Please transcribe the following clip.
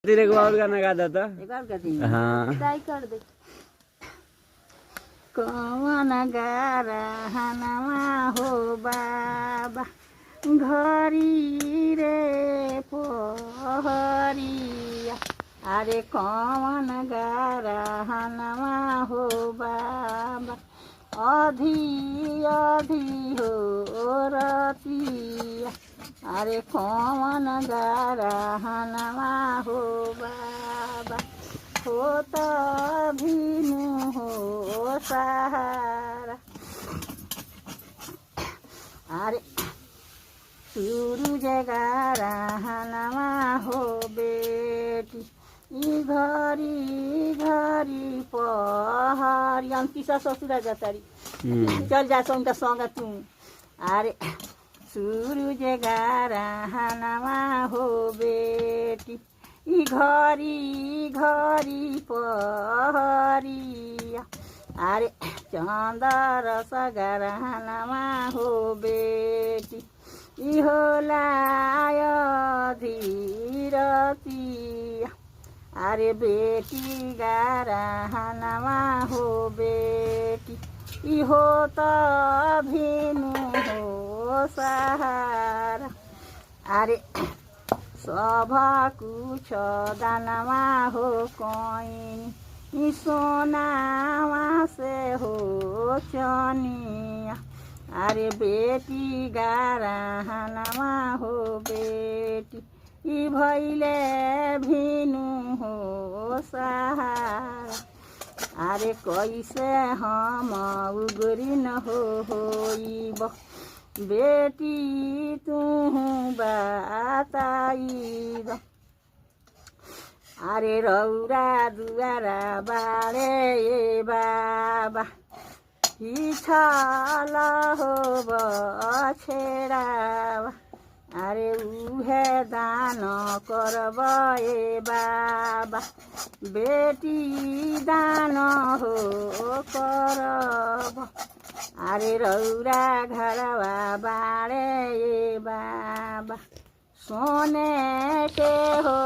तेरे को और गाना गाता था। एक और कर दी। हाँ विदाई कर दे। कौन गा रहनमा हो बाबा घरी रे पोहरिया अरे कौन गा रहनमा हो बाबा अधी अधी हो रतिया अरे कौन गा रहनमा हो बाबा हो त भिनु हो सहारा अरे सूरज गा रहनमा हो बेटी यी घरी घरी पहाड़ी हम पिसा ससुरा जातारी चल जाछ उनका सँग तू अरे सूरज गा रहनमा हो बेटी यी घरी घरी पहरिया अरे चन्दर सगा रहनमा हो बेटी यी होला धीरतिया अरे बेटी गा रहनमा हो बेटी यी हो त भिनु हो सहारा अरे सभा कुछ दानमा हो कोइनी यी सोनामा से हो चनिया अरे बेटी गा रहनमा हो बेटी यी भैले भिनु हो सहारा अरे कैसे हम उगरिन होइब बेटी तू बताइब अरे रौरा दुआरा बारे ए बाबा हिछल हो बछेडावा अरे उहे दान करब ए बाबा बेटी दान हो करब अरे रौरा घरवा बाड़े ए बाबा सोने के हो